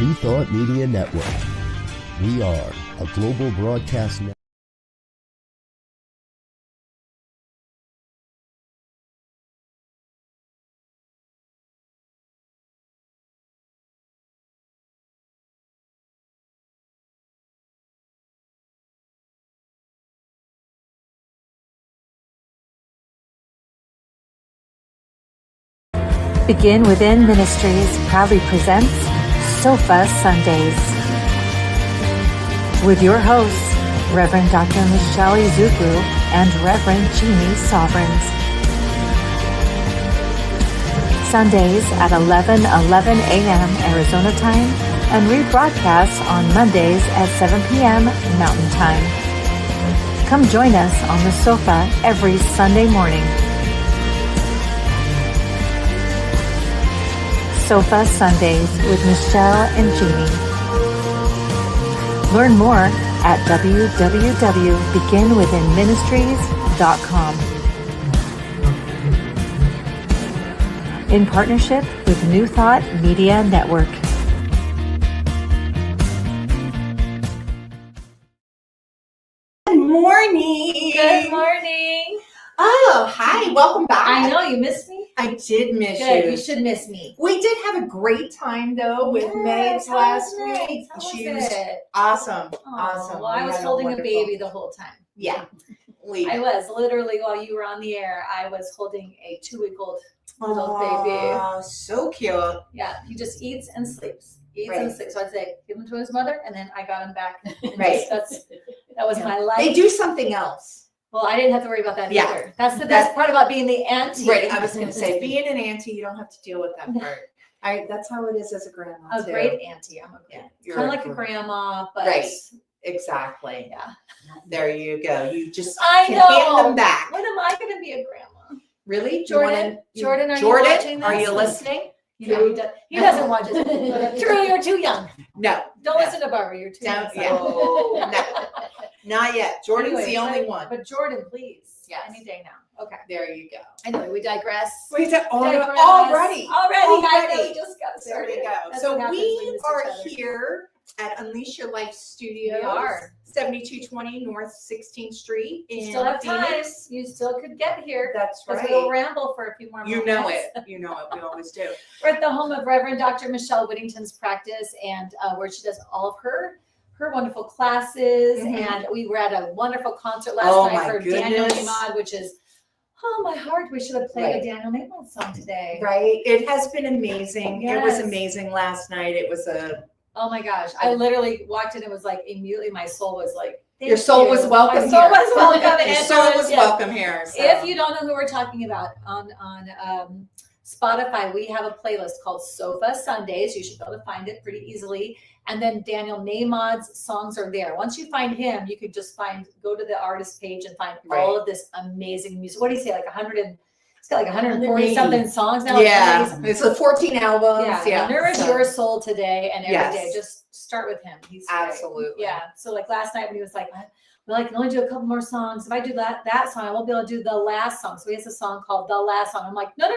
New Thought Media Network. We are a global broadcast network. Begin Within Ministries proudly presents Sofa Sundays with your hosts, Reverend Dr. Michelle Izugwu and Reverend Jeannie Sovereigns. Sundays at 11:11 a.m. Arizona time and rebroadcasts on Mondays at 7 p.m. Mountain Time. Come join us on the sofa every Sunday morning. Sofa Sundays with Michelle and Jeannie. Learn more at www.beginwithinministries.com. In partnership with New Thought Media Network. Good morning. Good morning. Oh, hi. Welcome back. I know you missed me. I did miss Good. you. You should miss me. We did have a great time though with Megs last week. She was awesome. Oh, Awesome. Well, I was holding a baby the whole time. Yeah. I was literally while you were on the air. I was holding a 2-week-old little baby. Oh, so cute. Yeah, he just eats and sleeps. Right. And sleeps. So I'd say give him to his mother, and then I got him back. And Right. that was my life. They do something else. Well, I didn't have to worry about that Yeah. either. That's the best part about being the auntie. Right. I was going to say, being an auntie, you don't have to deal with that part. That's how it is as a grandma. A too. great auntie. I'm a Yeah, kind of like a grandma, but Right. Exactly. yeah. There you go. You just I can know. hand them back. When am I going to be a grandma? Really? Jordan, are you watching this? Are you listening? No, he doesn't watch it. Drew, you're too young. No. Don't listen to Barbara. You're too young. Yeah. No, not yet. Jordan's Anyway, the only one. But Jordan, please. Yes. Any day now. Okay. There you go. Anyway, we digress. Wait, already. Already. I know we just got There started. we go. That's So what happens when we you miss are each other. here at Unleash Your Life Studios. We are. 7220 North 16th Street in You still have time. Phoenix. You still could get here. That's Because right. we'll ramble for a few more You moments. know it. You know it. We always do. We're at the home of Reverend Dr. Michelle Whittington's practice, and where she does all of her wonderful classes. Mhm. And we were at a wonderful concert last Oh, night my for Daniel goodness. Nemad, which is, oh my heart, we should have played Right. a Daniel Nemad song today. Right. It has been amazing. It was Yes. amazing last night. It was Oh my gosh. I literally walked in and was like, immediately my soul was like, Your soul was welcome My soul here. was welcome. Your And soul was yes. welcome here. So. If you don't know who we're talking about, on Spotify, we have a playlist called Sofa Sundays. You should be able to find it pretty easily. And then Daniel Nemad's songs are there. Once you find him, you could just go to the artist page and find all of this amazing music. What do you say? Like 100 it's got like 140 something songs now. Yeah. It's a 14 albums. Yeah. Nourish your soul today and every Yes. day. Just start with him. He's great. Absolutely. Yeah. So like last night when he was like, well, I can only do a couple more songs. If I do that song, I won't be able to do the last song. So he has a song called The Last Song. I'm like, no.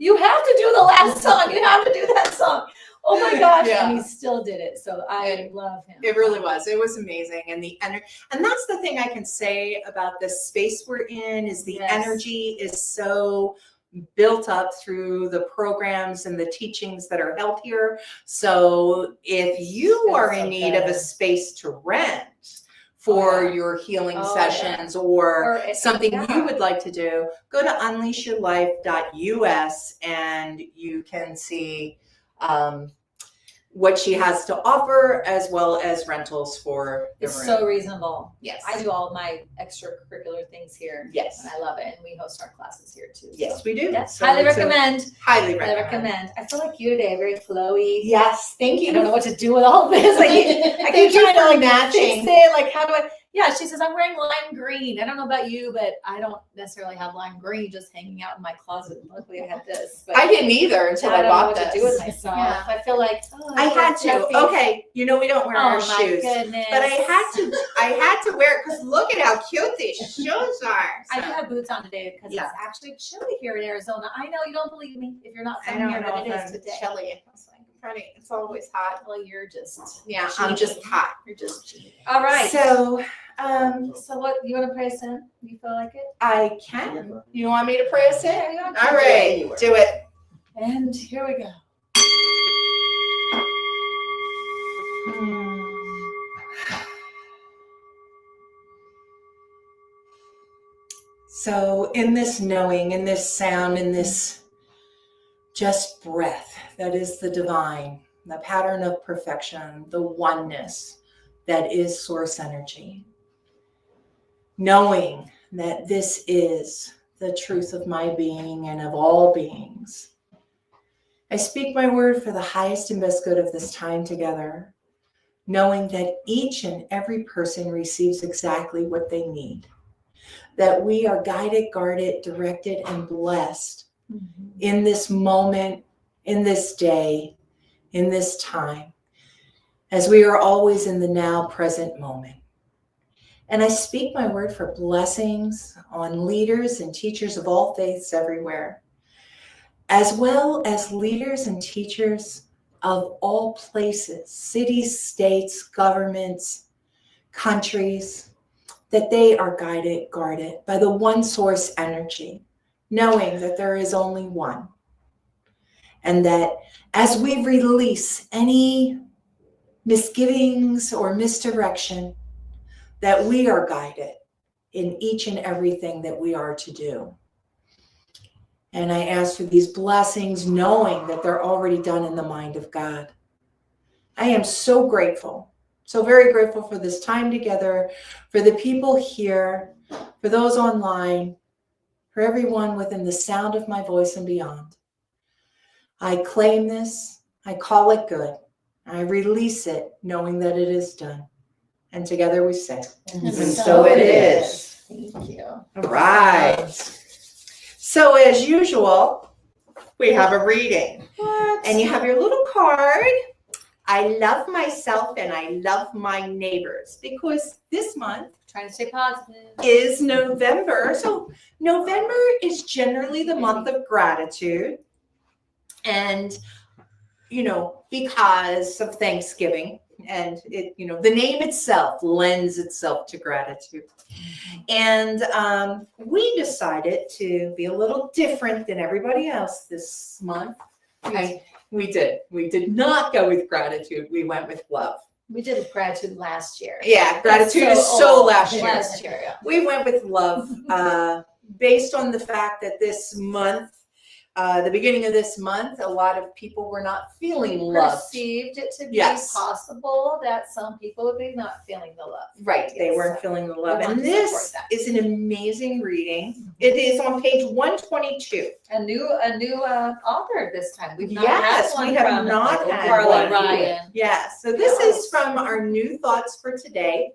You have to do the last song. You have to do that song. Oh my gosh. Yeah. And he still did it. So I love him. It really was. It was amazing. And the energy, and that's the thing I can say about this space we're in is the Yes. energy is so built up through the programs and the teachings that are held here. So if you Feels are so in need of a good. space to rent for yeah. your healing Oh, sessions or something yeah. you would like to do, go to unleashyourlife.us and you can see what she has to offer as well as rentals for the It's room. so reasonable. Yes. I do all my extracurricular things here. Yes. And I love it. And we host our classes here too. Yes, we do. Yes. So Highly it's recommend. Highly I recommend. I feel like you today, very flowy. Yes, thank you. I don't know what to do with all this. Like, I Thank keep you trying to for like matching. fix it. Like, how do I? Yeah, she says I'm wearing lime green. I don't know about you, but I don't necessarily have lime green just hanging out in my closet. Luckily, I had this. But I didn't either until I don't bought know what this. to do with myself. Yeah. I feel like I had to. Okay, you know we don't wear our Oh my shoes, goodness! but I had to wear it because look at how cute these shoes are. I do have boots on today because Yeah. it's actually chilly here in Arizona. I know you don't believe me if you're not I from don't here, know but it if is I'm today. chilly. I was like, Ready. It's always hot. Well, you're just Yeah, I'm just hot. You're just cheating. All right. So, So what you want to pray us in? You feel like it? I can. You want me to pray us in? Yeah, you want to. All right, do it. And here we go. So in this knowing, in this sound, in this just breath, that is the divine, the pattern of perfection, the oneness that is source energy. Knowing that this is the truth of my being and of all beings. I speak my word for the highest and best good of this time together, knowing that each and every person receives exactly what they need. That we are guided, guarded, directed, and blessed in this moment, in this day, in this time, as we are always in the now present moment. And I speak my word for blessings on leaders and teachers of all faiths everywhere, as well as leaders and teachers of all places, cities, states, governments, countries, that they are guided, guarded by the one source energy, knowing that there is only one. And that as we release any misgivings or misdirection, that we are guided in each and everything that we are to do. And I ask for these blessings, knowing that they're already done in the mind of God. I am so grateful. So very grateful for this time together, for the people here, for those online, for everyone within the sound of my voice and beyond. I claim this, I call it good, I release it knowing that it is done. And together we say, And so it is. Thank you. All right. So as usual, we have a reading. What? And you have your little card. I love myself and I love my neighbors, because this month Trying to stay positive. is November. So November is generally the month of gratitude. And, because of Thanksgiving, and it, the name itself lends itself to gratitude. And we decided to be a little different than everybody else this month. We did not go with gratitude. We went with love. We did gratitude last year. Yeah, gratitude is so last year. Last year, yeah. We went with love based on the fact that this month, the beginning of this month, a lot of people were not feeling loved. Perceived it to be Yes. possible that some people would be not feeling the love. Right, they weren't feeling the love. We want And to support this that. is an amazing reading. It is on page 122. A new author this time. We've not Yes, had one we have from not had Carla one. Ryan. Yes, so this Yes. is from our New Thoughts for Today.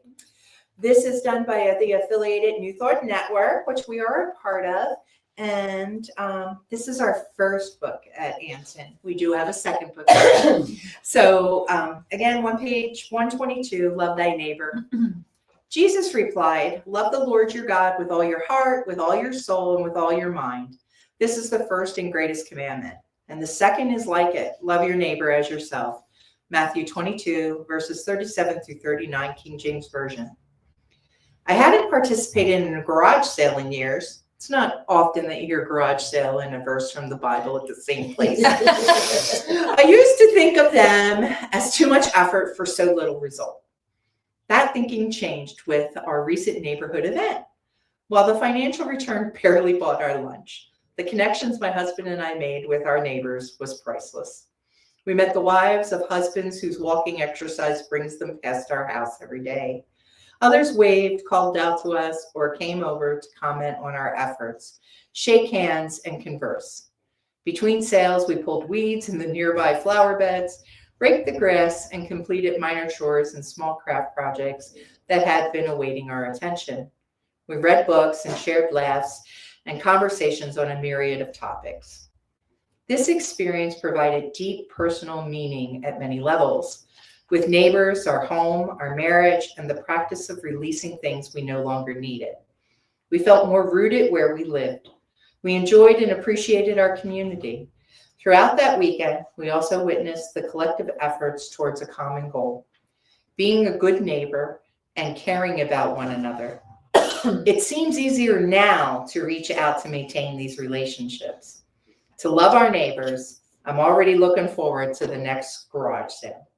This is done by the affiliated New Thought Network, which we are a part of. And this is our first book at Anson. We do have a second book. So again, page 122, love thy neighbor. Jesus replied, love the Lord your God with all your heart, with all your soul, and with all your mind. This is the first and greatest commandment. And the second is like it, love your neighbor as yourself. Matthew 22, verses 37 through 39, King James Version. I hadn't participated in a garage sale in years. It's not often that you hear garage sale and a verse from the Bible at the same place. I used to think of them as too much effort for so little result. That thinking changed with our recent neighborhood event. While the financial return barely bought our lunch, the connections my husband and I made with our neighbors was priceless. We met the wives of husbands whose walking exercise brings them past our house every day. Others waved, called out to us, or came over to comment on our efforts, shake hands, and converse. Between sales, we pulled weeds in the nearby flower beds, raked the grass, and completed minor chores and small craft projects that had been awaiting our attention. We read books and shared laughs and conversations on a myriad of topics. This experience provided deep personal meaning at many levels. With neighbors, our home, our marriage, and the practice of releasing things we no longer needed. We felt more rooted where we lived. We enjoyed and appreciated our community. Throughout that weekend, we also witnessed the collective efforts towards a common goal, being a good neighbor and caring about one another. It seems easier now to reach out to maintain these relationships. To love our neighbors, I'm already looking forward to the next garage sale.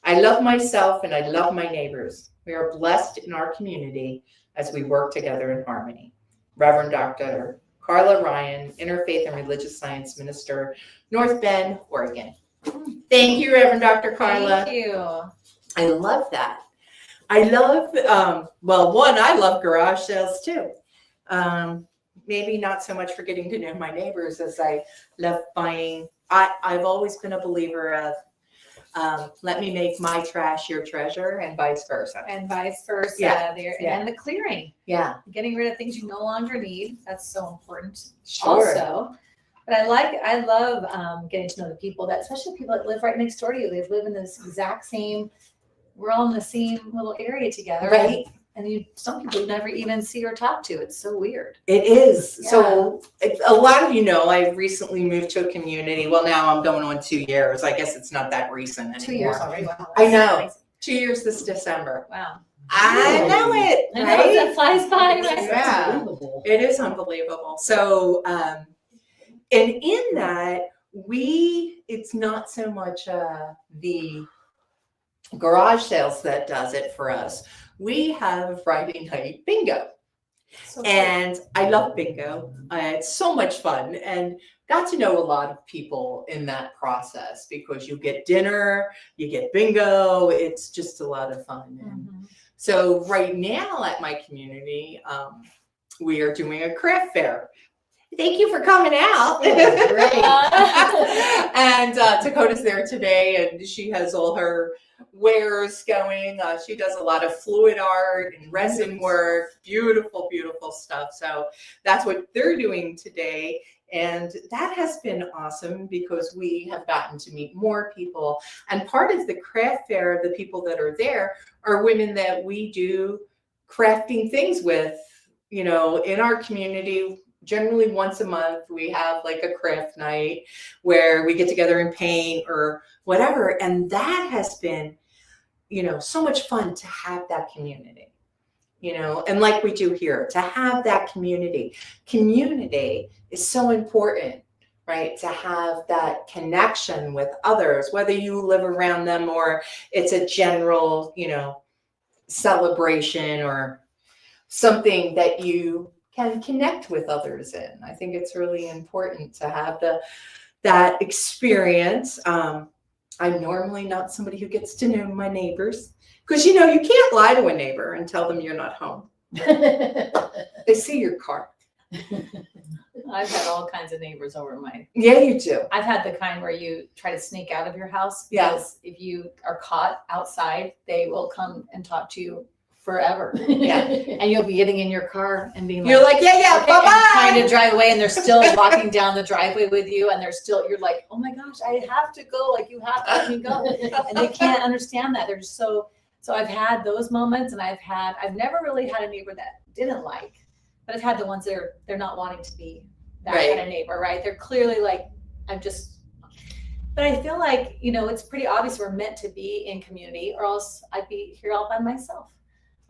I love myself and I love my neighbors. We are blessed in our community as we work together in harmony. Reverend Dr. Carla Ryan, Interfaith and Religious Science Minister, North Bend, Oregon. Thank you, Reverend Dr. Carla. Thank you. I love that. I love, I love garage sales too. Maybe not so much for getting to know my neighbors as I love buying. I've always been a believer of let me make my trash your treasure and vice versa. And vice versa. Yeah. And the clearing. Yeah. Getting rid of things you no longer need. That's so important. Sure. Also. But I love getting to know the people that, especially people that live right next door to you. They live in this exact same, we're all in the same little area together. Right. And some people you never even see or talk to. It's so weird. It is. Yeah. So a lot of you know, I recently moved to a community. Well, now I'm going on 2 years. I guess it's not that recent anymore. 2 years already. Wow. I know. 2 years this December. Wow. I know it. I know Right? that flies by. Right? Yeah. Unbelievable. It is unbelievable. So, and in that, it's not so much the garage sales that does it for us. We have Friday night bingo. So And I love bingo. It's so much fun, and got to know a lot of people in that process because you get dinner, you get bingo. It's just a lot of fun. And Mhm. so right now at my community, we are doing a craft fair. Thank you for coming out. And Dakota's there today, and she has all her wares going. She does a lot of fluid art and resin work, beautiful, beautiful stuff. So that's what they're doing today. And that has been awesome because we have gotten to meet more people. And part of the craft fair, the people that are there are women that we do crafting things with, you know, in our community. Generally once a month, we have like a craft night where we get together and paint or whatever. And that has been, you know, so much fun to have that community, you know, and like we do here, to have that community. Community is so important, right? To have that connection with others, whether you live around them or it's a general, you know, celebration or something that you can connect with others in. I think it's really important to have that experience. I'm normally not somebody who gets to know my neighbors because, you know, you can't lie to a neighbor and tell them you're not home. They see your car. I've had all kinds of neighbors over my. Yeah, you do. I've had the kind where you try to sneak out of your house Yeah. because if you are caught outside, they will come and talk to you forever. Yeah. And you'll be getting in your car and being You're like, yeah, okay, bye-bye. and trying to drive away, and they're still walking down the driveway with you, and you're like, oh my gosh, I have to go. Like, you have to let me go. And they can't understand that. They're just so I've had those moments, and I've never really had a neighbor that didn't like, but I've had the ones that they're not wanting to be that Right. kind of neighbor, right? They're clearly like, but I feel like, you know, it's pretty obvious we're meant to be in community, or else I'd be here all by myself.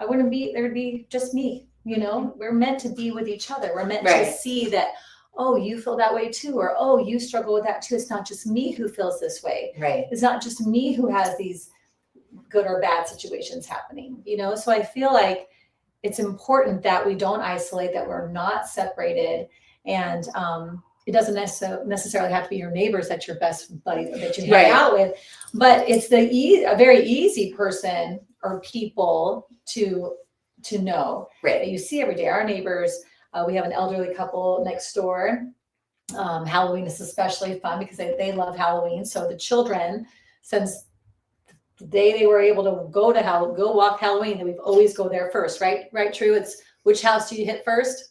There'd be just me, you know. We're meant to be with each other. We're meant Right. to see that, oh, you feel that way too, or oh, you struggle with that too. It's not just me who feels this way. Right. It's not just me who has these good or bad situations happening, you know. So I feel like it's important that we don't isolate, that we're not separated, and it doesn't necessarily have to be your neighbors that's your best buddy that you hang Right. out with, but it's a very easy person or people to know that Right. you see every day. Our neighbors, we have an elderly couple next door. Halloween is especially fun because they love Halloween. So the children, since the day they were able to go walk Halloween, and we've always go there first, right? Right, True? It's which house do you hit first?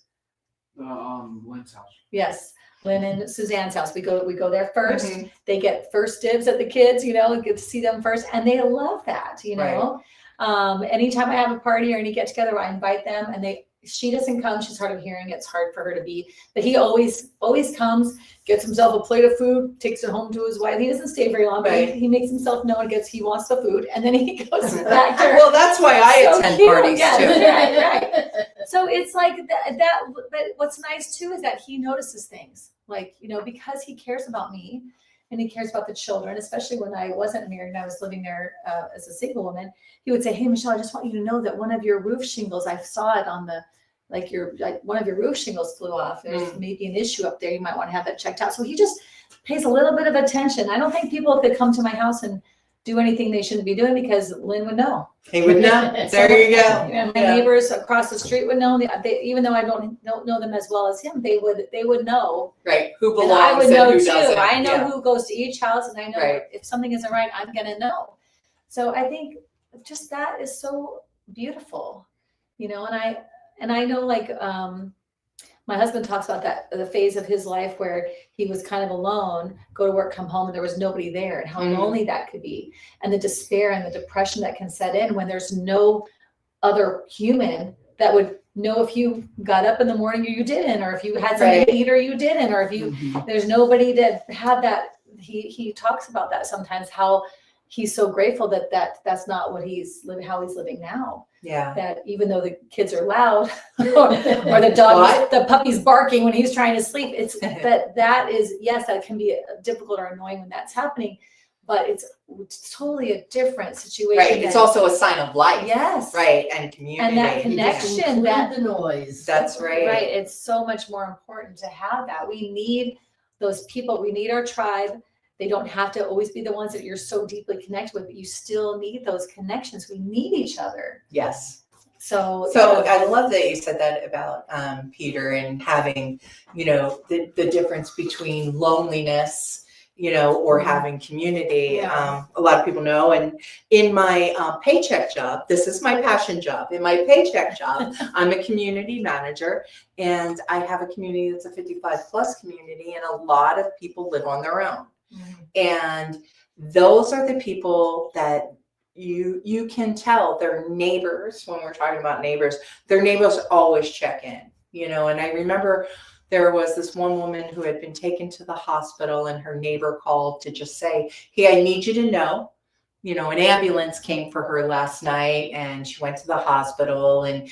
Lynn's house. Yes, Lynn and Suzanne's house. We go there first. Mhm. They get first dibs at the kids, you know, get to see them first, and they love that, you know. Anytime I have a party or any get together, I invite them, and she doesn't come. She's hard of hearing. It's hard for her to be, but he always comes, gets himself a plate of food, takes it home to his wife. He doesn't stay very long, but he makes himself known, he wants the food, and then he goes back to her. Well, that's why I attend parties too. Right. So it's like that, but what's nice too is that he notices things, like, because he cares about me and he cares about the children, especially when I wasn't married and I was living there as a single woman. He would say, "Hey, Michelle, I just want you to know that one of your roof shingles, I saw it on the, one of your roof shingles flew off. There's maybe an issue up there. You might want to have that checked out." So he just pays a little bit of attention. I don't think people could come to my house and do anything they shouldn't be doing, because Lynn would know. He would know. There you go. And my neighbors across the street would know. Even though I don't know them as well as him, they would know. Right. Who belongs and I would know who too. doesn't. I know who goes to each house, and I know Right. if something isn't right, I'm gonna know. So I think just that is so beautiful, and I know, like, my husband talks about that, the phase of his life where he was kind of alone, go to work, come home, and there was nobody there, and how lonely that could be, and the despair and the depression that can set in when there's no other human that would know if you got up in the morning or you didn't, or if you had something to eat or you didn't, or if you there's nobody that had that. He talks about that sometimes, how he's so grateful that's not what how he's living now. Yeah. That even though the kids are loud or the dog, the puppy's barking when he's trying to sleep, it's that is, yes, that can be difficult or annoying when that's happening, but it's totally a different situation. Right. It's also a sign of life. Yes. Right. And community. And that connection, the noise. That's right. Right. It's so much more important to have that. We need those people. We need our tribe. They don't have to always be the ones that you're so deeply connected with, but you still need those connections. We need each other. Yes. So I love that you said that about Peter and having, the difference between loneliness, or having community. Yeah. A lot of people know. And in my paycheck job, this is my passion job. In my paycheck job, I'm a community manager, and I have a community that's a 55 plus community, and a lot of people live on their own. And those are the people that you can tell their neighbors. When we're talking about neighbors, their neighbors always check in, and I remember there was this one woman who had been taken to the hospital, and her neighbor called to just say, "Hey, I need you to know, an ambulance came for her last night and she went to the hospital." And,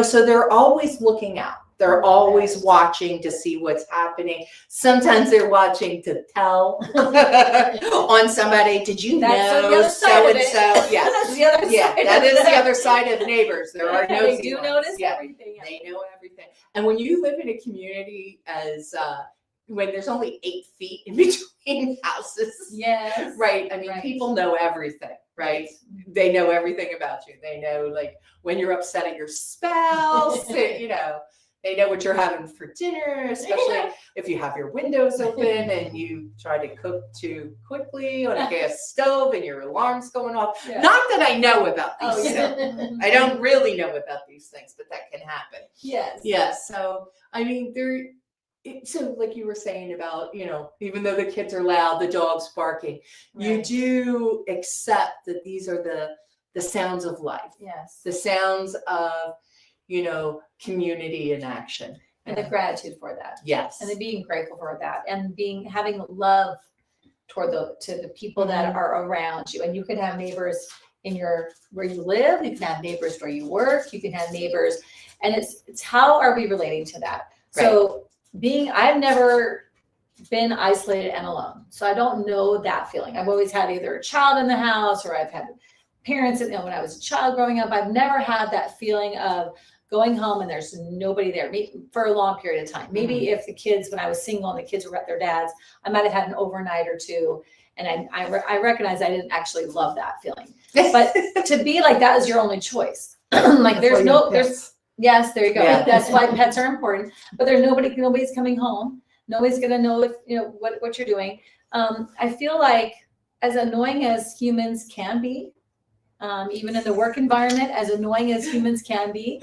so they're always looking out. They're always watching to see what's happening. Sometimes they're watching to tell on somebody. Did you know so and so? Yeah, that's the other side. That is the other side of neighbors. There are nosy They do ones. notice Yeah. everything. They know everything. And when you live in a community when there's only 8 feet in between houses, Yes. right? I mean, people know everything, right? They know everything about you. They know, like, when you're upset at your spouse, they know what you're having for dinner, especially if you have your windows open and you try to cook too quickly on a gas stove and your alarm's going off. Yeah. Not that I know about these Oh, I don't really know about these things, but that can happen. Yes. Yeah. So, I mean, so like you were saying about, even though the kids are loud, the dog's barking, you do accept that these are the sounds of life. Yes. The sounds of, community in action. And the gratitude for that. Yes. And then being grateful for that, and having love to the people that are around you. And you can have neighbors where you live, you can have neighbors where you work, you can have neighbors, and it's how are we relating to that? Right. So I've never been isolated and alone. So I don't know that feeling. I've always had either a child in the house, or I've had parents, when I was a child growing up. I've never had that feeling of going home and there's nobody there for a long period of time. Maybe if the kids, when I was single and the kids were at their dad's, I might have had an overnight or two. And I recognize I didn't actually love that feeling. But to be like that is your only choice. Like yes, there you go. Yeah. That's why pets are important. But there's nobody's coming home. Nobody's gonna know if what you're doing. I feel like, as annoying as humans can be, even in the work environment, as annoying as humans can be,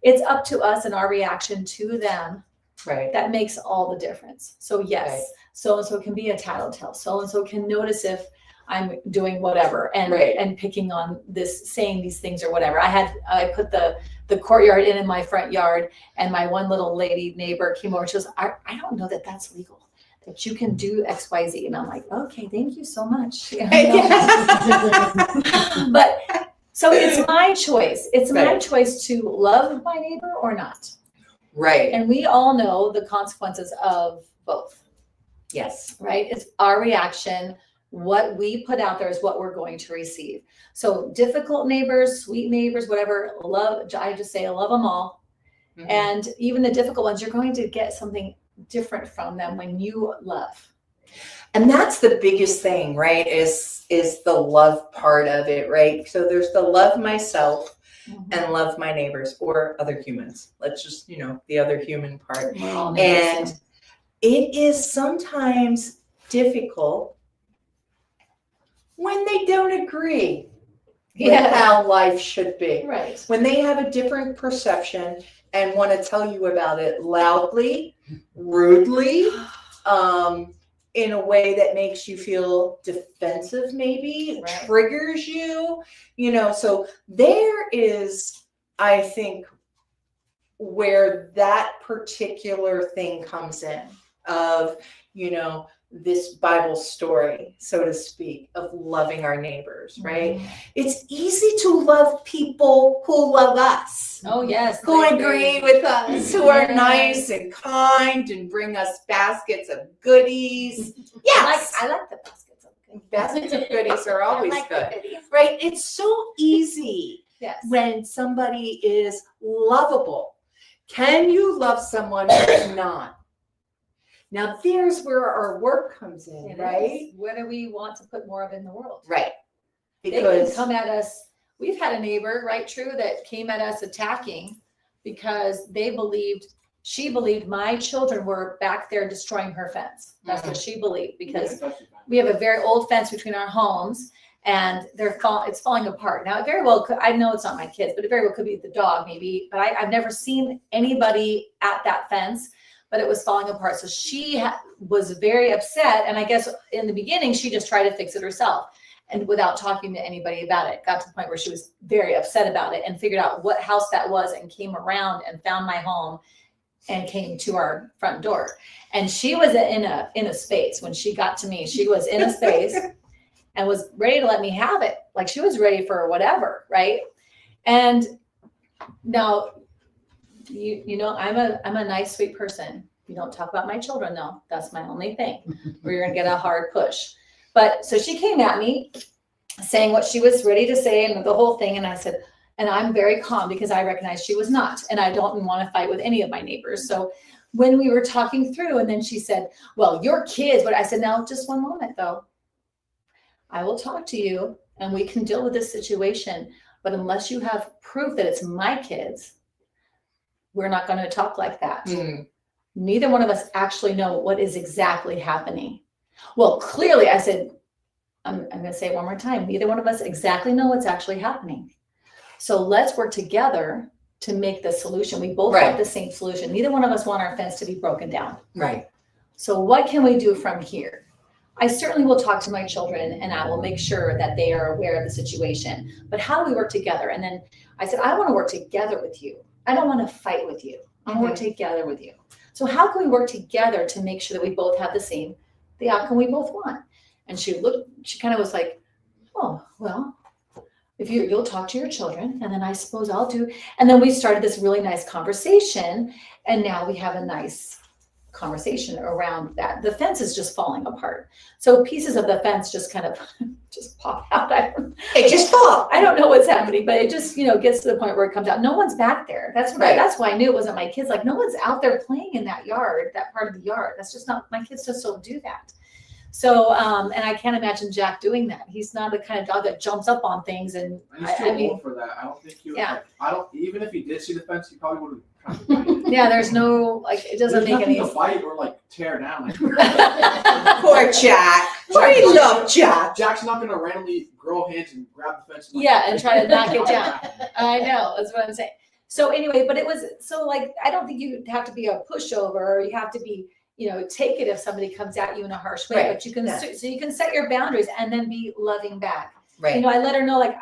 it's up to us and our reaction to them. Right. That makes all the difference. So yes, so-and-so can be a tattletale. So-and-so can notice if I'm doing whatever and Right. and picking on this, saying these things or whatever. I put the courtyard in my front yard, and my one little lady neighbor came over. She goes, I don't know that that's legal, that you can do XYZ. And I'm like, okay, thank you so much. You know? But so it's my choice. It's my Right. choice to love my neighbor or not. Right. And we all know the consequences of both, Yes. right? It's our reaction. What we put out there is what we're going to receive. So difficult neighbors, sweet neighbors, whatever, I just say I love them all. Mhm. And even the difficult ones, you're going to get something different from them when you love. And that's the biggest thing, right? Is the love part of it, right? So there's the love myself and love my neighbors or other humans. Let's just, the other human part. We're all neighbors, And it is sometimes difficult when they don't agree Yeah. with how life should be. right. When they have a different perception and want to tell you about it loudly, rudely, in a way that makes you feel defensive, maybe Right. triggers you, so there is, I think, where that particular thing comes in of, this Bible story, so to speak, of loving our neighbors, right? It's easy to love people who love us. Oh yes. Who I agree with us, who are Yes. nice and kind and bring us baskets of goodies. Yes, I like the baskets of goodies. baskets of goodies are always I like good, the goodies. right? It's so easy Yes. when somebody is lovable. Can you love someone who's not? Now, there's where our work comes in, It right? is. What do we want to put more of in the world? Right. They can Because come at us. We've had a neighbor, right, True, that came at us attacking because she believed my children were back there destroying her fence. That's what she believed, because we have a very old fence between our homes, and it's falling apart. Now, it very well could, I know it's not my kids, but it very well could be the dog maybe, but I've never seen anybody at that fence, but it was falling apart. So she was very upset. And I guess in the beginning, she just tried to fix it herself, and without talking to anybody about it. Got to the point where she was very upset about it and figured out what house that was and came around and found my home and came to our front door. And she was in a space when she got to me. She was in a space and was ready to let me have it. Like she was ready for whatever, right? And now, I'm a nice, sweet person. You don't talk about my children, though. That's my only thing. Where you're gonna get a hard push. But so she came at me saying what she was ready to say and the whole thing. And I said, and I'm very calm because I recognized she was not. And I don't want to fight with any of my neighbors. So when we were talking through, and then she said, well, your kids, but I said, now just one moment though. I will talk to you and we can deal with this situation. But unless you have proof that it's my kids, we're not going to talk like that. Neither one of us actually know what is exactly happening. Well, clearly, I said, I'm going to say it one more time. Neither one of us exactly know what's actually happening. So let's work together to make the solution. We both want the same solution. Neither one of us want our fence to be broken down. Right. So what can we do from here? I certainly will talk to my children and I will make sure that they are aware of the situation. But how do we work together? And then I said, I want to work together with you. I don't want to fight with you. I want to work together with you. So how can we work together to make sure that we both have the outcome we both want? And she kind of was like, oh, well, if you'll talk to your children, and then I suppose I'll do. And then we started this really nice conversation, and now we have a nice conversation around that. The fence is just falling apart. So pieces of the fence just kind of just pop out. It just fall. I don't know what's happening, but it just, gets to the point where it comes out. No one's back there. That's why I knew it wasn't my kids. Like no one's out there playing in that yard, that part of the yard. That's just not, my kids just don't do that. So, and I can't imagine Jack doing that. He's not the kind of dog that jumps up on things. And he's too old for that. I don't think he would. Yeah. Even if he did see the fence, he probably would have tried to bite it. Yeah, there's no, it doesn't There's make nothing any to bite or tear down. Poor Jack. We love Jack. Jack's not gonna randomly grow hands and grab the fence. and try to knock it down. I know, that's what I'm saying. So anyway, but it was, I don't think you have to be a pushover. You have to be take it if somebody comes at you in a harsh way, Right. but you can, Yeah. so you can set your boundaries and then be loving back. Right. I let her know, like,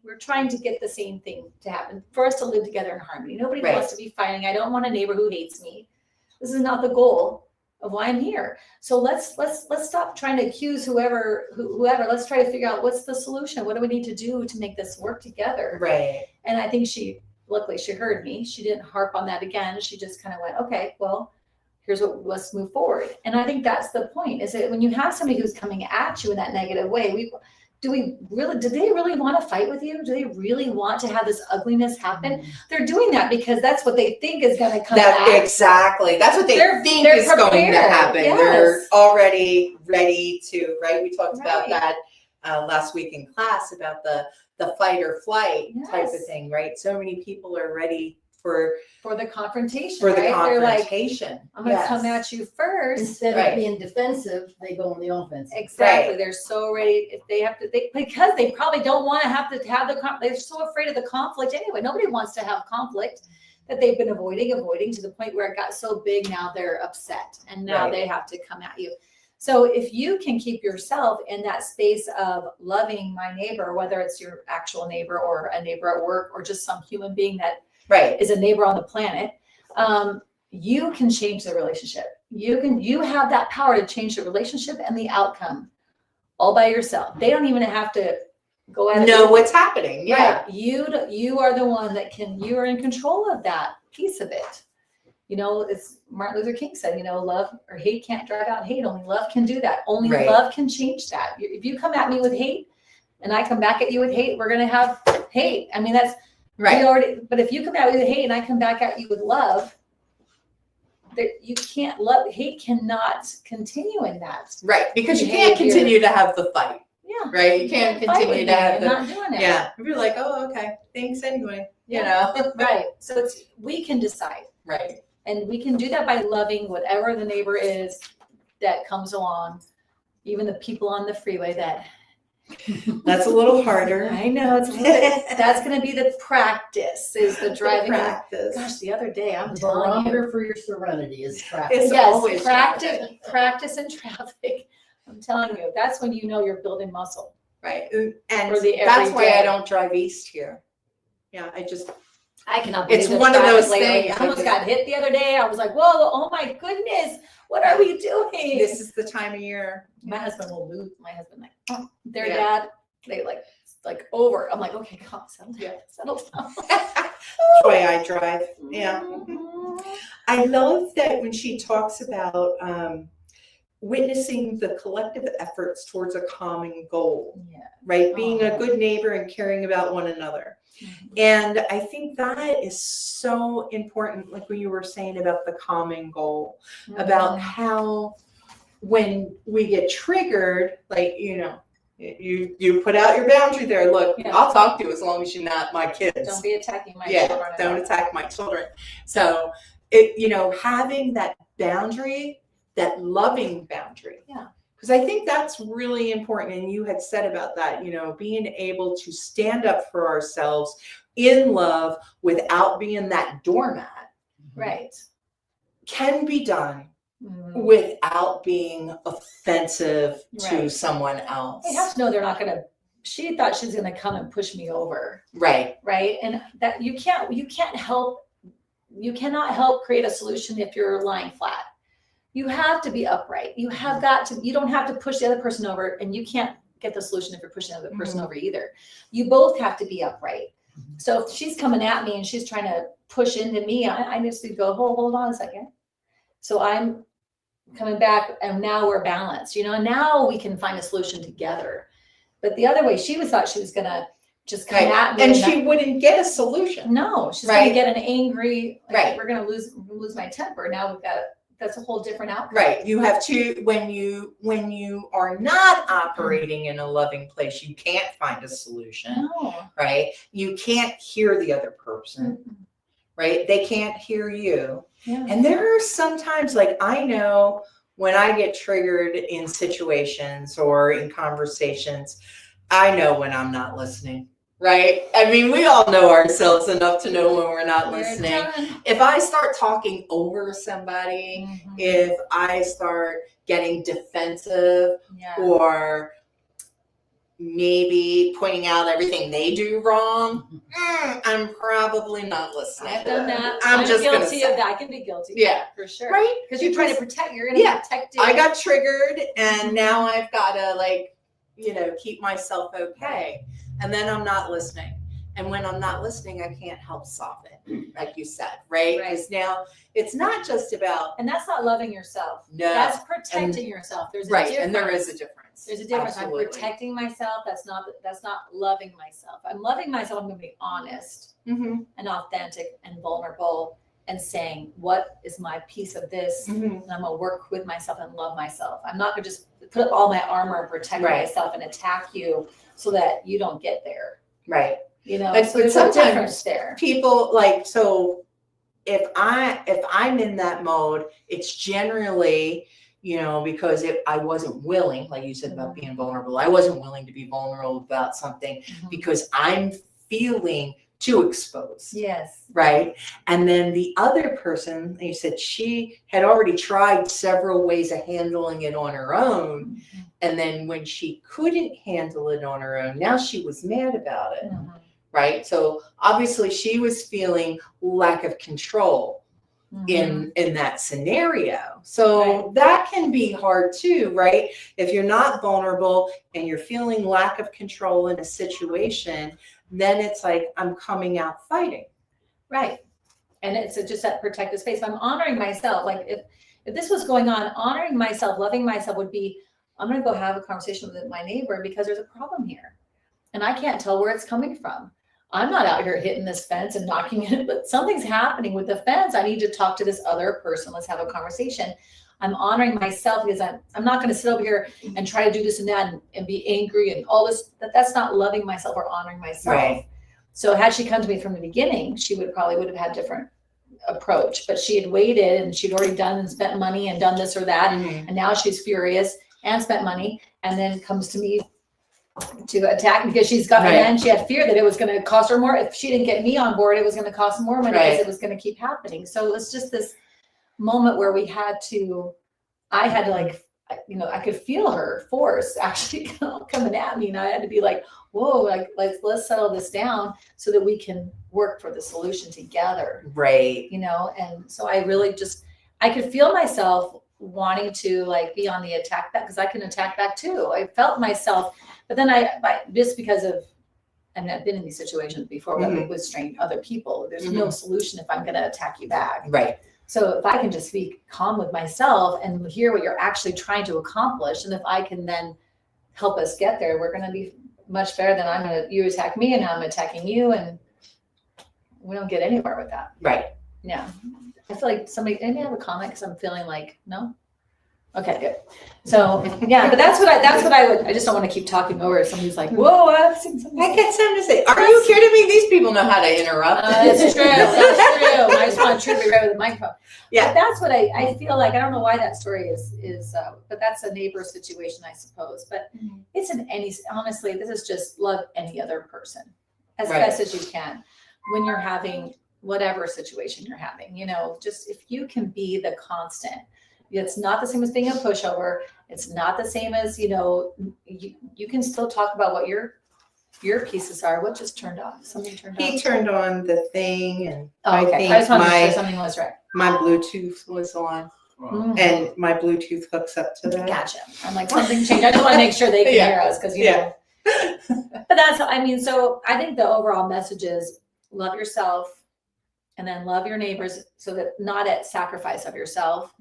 we're trying to get the same thing to happen, for us to live together in harmony. Nobody Right. wants to be fighting. I don't want a neighbor who hates me. This is not the goal of why I'm here. So let's stop trying to accuse whoever. Let's try to figure out what's the solution. What do we need to do to make this work together? Right. And I think luckily she heard me. She didn't harp on that again. She just kind of went, okay, well, let's move forward. And I think that's the point, is that when you have somebody who's coming at you in that negative way, do they really want to fight with you? Do they really want to have this ugliness happen? They're doing that because that's what they think is going to come back. Exactly. That's what they think they're is going to happen. Yes. They're already ready to, right? We talked about Right. that last week in class about the fight or flight type of Yes. thing, right? So many people are ready for the confrontation, the right? They're like, confrontation. I'm going to come at you first. Instead Right. of being defensive, they go on the offense. Exactly. Right. They're so ready. If they have to, because they probably don't want to have they're so afraid of the conflict anyway. Nobody wants to have conflict that they've been avoiding to the point where it got so big. Now they're upset and now Right. they have to come at you. So if you can keep yourself in that space of loving my neighbor, whether it's your actual neighbor or a neighbor at work or just some human being that Right. is a neighbor on the planet, you can change the relationship. You have that power to change the relationship and the outcome all by yourself. They don't even have to go at it. Know what's happening. Yeah. Right. You are the one you are in control of that piece of it. It's Martin Luther King said, love or hate can't drive out hate. Only love can do that. Only Right. love can change that. If you come at me with hate and I come back at you with hate, we're going to have hate. I mean, that's Right. but if you come at me with hate and I come back at you with love, you can't hate cannot continue in that. Right. Because you can't continue to have the fight. Yeah. Right. You can't continue to have I'm the, not doing it. yeah. You're like, oh, okay. Thanks anyway. You know? Right. So we can decide. Right. And we can do that by loving whatever the neighbor is that comes along, even the people on the freeway that That's a little harder. I know that's going to be the practice, is the driving. Practice. Gosh, the other day I'm The telling you, barometer for your serenity is traffic. It's yes, always practice in traffic. I'm telling you, that's when you're building muscle. Right. For And the that's why I everyday. don't drive east here. Yeah. I cannot It's believe the one of those traffic lately. things. I almost got hit the other day. I was like, whoa, oh my goodness, what are we doing? This is the time of year. My husband will lose. My husband their Yeah. dad, they like over. I'm like, okay, calm, settle down, settle down. That's why I drive. Yeah. Mhm. I love that when she talks about witnessing the collective efforts towards a common goal, Yeah. right? Being a Oh. good neighbor and caring about one another. Mhm. And I think that is so important, like when you were saying about the common goal, about how when we get triggered, like, you put out your boundary there. Look, Yeah. I'll talk to you as long as you're not my kids. Don't be attacking my Yeah, children. don't attack my children. So having that boundary, that loving boundary. Yeah. Because I think that's really important. And you had said about that, being able to stand up for ourselves in love without being that doormat Right. can be done Mhm. without being offensive to Right. someone else. They have to know they're not going to. She thought she was going to come and push me over, Right. right? And that you cannot help create a solution if you're lying flat. You have to be upright. You don't have to push the other person over, and you can't get the solution if you're pushing the other person over either. You both have to be upright. So if she's coming at me and she's trying to push into me, I just need to go, hold on a second. So I'm coming back, and now we're balanced, and now we can find a solution together. But the other way, thought she was gonna just come Right. at me, And she wouldn't get a solution. no, she's Right. gonna get an angry, Right. we're gonna lose my temper. Now that's a whole different outcome. Right. You have to, when you are not operating in a loving place, you can't find a solution, No. right? You can't hear the other person, Mm-mm. right? They can't hear you. Yeah. And there are sometimes, like, I know when I get triggered in situations or in conversations, I know when I'm not listening. right? I mean, we all know ourselves enough to know when we're not You're listening. done. If I start talking over somebody, Mhm. if I start getting defensive Yeah. or maybe pointing out everything they do wrong, I'm probably not listening. I've done that. I'm just gonna guilty say. of that. I can be guilty. Yeah. Of that, for sure. Right? Because you're trying to protect. You're going to protect it. I got triggered, and now I've got to, like, keep myself okay. And then I'm not listening. And when I'm not listening, I can't help solve it, like you said, right? Because now it's not just about. And that's not loving yourself. No. That's protecting yourself. There's a Right, difference. and there is a difference. There's a difference. Absolutely. I'm protecting myself. That's not loving myself. I'm loving myself. I'm going to be honest Mm-hmm. and authentic and vulnerable and saying, what is my piece of this? Mm-hmm. And I'm going to work with myself and love myself. I'm not going to just put all my armor and protect Right. myself and attack you so that you don't get there. Right. But But there's a sometimes difference there. people so if I'm in that mode, it's generally because I wasn't willing, like you said about being vulnerable. I wasn't willing to be vulnerable about something because I'm feeling too exposed. Yes. Right. And then the other person, you said she had already tried several ways of handling it on her own. And then when she couldn't handle it on her own, now she was mad about it. Right. So obviously she was feeling lack of control in that scenario. So that can be hard too, right? If you're not vulnerable and you're feeling lack of control in a situation, then it's like, I'm coming out fighting. Right. And it's just that protective space. If I'm honoring myself, like if this was going on, honoring myself, loving myself would be, I'm going to go have a conversation with my neighbor because there's a problem here. And I can't tell where it's coming from. I'm not out here hitting this fence and knocking it, but something's happening with the fence. I need to talk to this other person. Let's have a conversation. I'm honoring myself because I'm not going to sit over here and try to do this and that and be angry and all this. That's not loving myself or honoring myself. Right. So had she come to me from the beginning, she would have had different approach, but she had waited and she'd already done and spent money and done this or that. And now she's furious and spent money and then comes to me to attack because she's got, and she had fear that it was going to cost her more. If she didn't get me on board, it was going to cost more money because it was going to keep happening. So it was just this moment where I had to like, I could feel her force actually coming at me. And I had to be like, whoa, like, let's settle this down so that we can work for the solution together. Right. And so I really I could feel myself wanting to like be on the attack back because I can attack back too. I felt myself, but then just because of, and I've been in these situations before with strange other people, there's no solution if I'm going to attack you back. Right. So if I can just be calm with myself and hear what you're actually trying to accomplish, and if I can then help us get there, we're going to be much better than you attack me and I'm attacking you, and we don't get anywhere with that. Right. Yeah. I feel like anybody have a comment? Because I'm feeling like, no? Okay, good. So yeah, but that's what I would, I just don't want to keep talking over if somebody's like, whoa, I've seen something. I get something to say. Are you kidding me? These people know how to interrupt. That's true. That's true. I just want to be right with the microphone. Yeah. But that's what I feel like. I don't know why that story is, but that's a neighbor situation, I suppose. But it's honestly, this is just love any other person as best as you can when you're having whatever situation you're having, just if you can be the constant. It's not the same as being a pushover. It's not the same as, you can still talk about what your pieces are. What just turned off? Something turned off? He turned on the thing and okay. I just wanted to make sure something was right. My Bluetooth was on and my Bluetooth hooks up to that. Gotcha. I'm like, something changed. I just want to make sure they can hear us because, know. But so I think the overall message is love yourself and then love your neighbors so that not at sacrifice of yourself.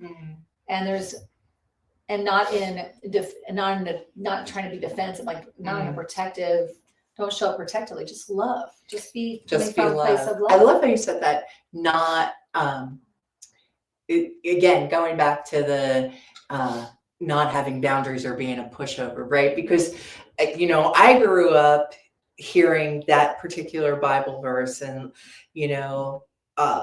And not trying to be defensive, like not in a protective, don't show up protectively, just love, just be from a place of love. I love how you said that. Not, again, going back to the not having boundaries or being a pushover, right? Because, I grew up hearing that particular Bible verse and,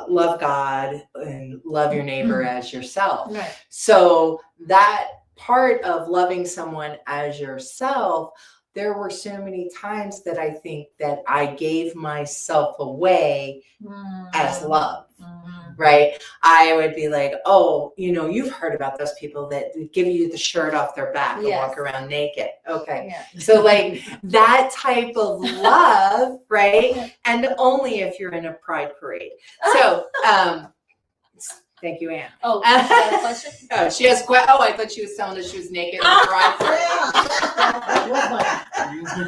love God and love your neighbor as yourself. Right. So that part of loving someone as yourself there were so many times that I think that I gave myself away as love. Right. I would be like, oh, you've heard about those people that give you the shirt off their back and walk around naked. Okay. Yeah. So like that type of love, right? And only if you're in a pride parade. So, thank you, Ann. Oh, you got a question? Oh, she has I thought she was telling us she was naked in the pride parade.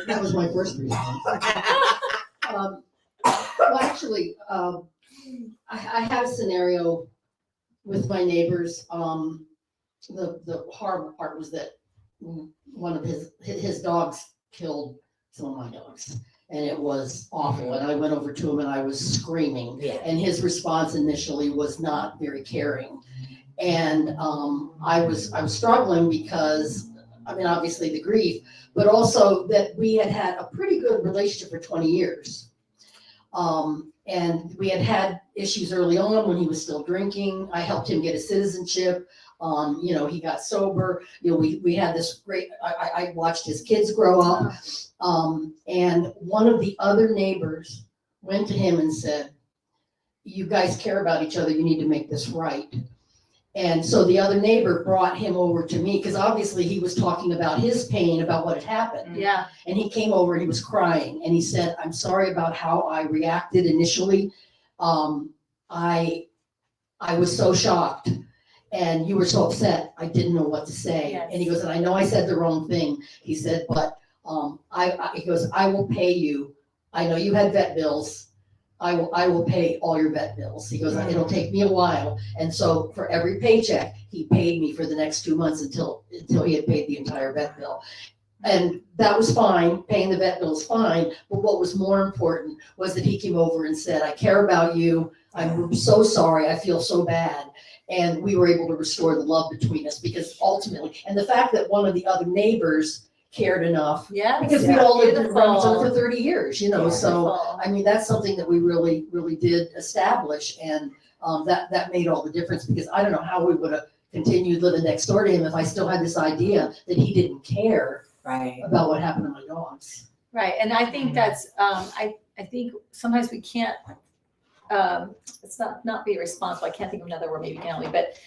That was my first response. Well, actually, I have a scenario with my neighbors. The horrible part was that one of his dogs killed some of my dogs, and it was awful. And I went over to him and I was screaming, and his response initially was not very caring. And I was struggling because, I mean, obviously the grief, but also that we had a pretty good relationship for 20 years. And we had issues early on when he was still drinking. I helped him get his citizenship. He got sober. We had this great, I watched his kids grow up. And one of the other neighbors went to him and said, you guys care about each other. You need to make this right. And so the other neighbor brought him over to me because obviously he was talking about his pain, about what had happened. Yeah. And he came over and he was crying and he said, I'm sorry about how I reacted initially. I was so shocked and you were so upset. I didn't know what to say. Yes. And he goes, and I know I said the wrong thing. He said, but he goes, I will pay you. I know you had vet bills. I will pay all your vet bills. He goes, it'll take me a while. And so for every paycheck, he paid me for the next 2 months until he had paid the entire vet bill. And that was fine. Paying the vet bill is fine. But what was more important was that he came over and said, I care about you. I'm so sorry. I feel so bad. And we were able to restore the love between us because ultimately, and the fact that one of the other neighbors cared enough. Yeah. Because we all lived in front of each other for 30 years, so I mean, that's something that we really, really did establish. And that made all the difference because I don't know how we would have continued living next door to him if I still had this idea that he didn't care about what happened to my dogs. Right. And I think that's, I think sometimes we can't, it's not be responsible. I can't think of another word, maybe can't, but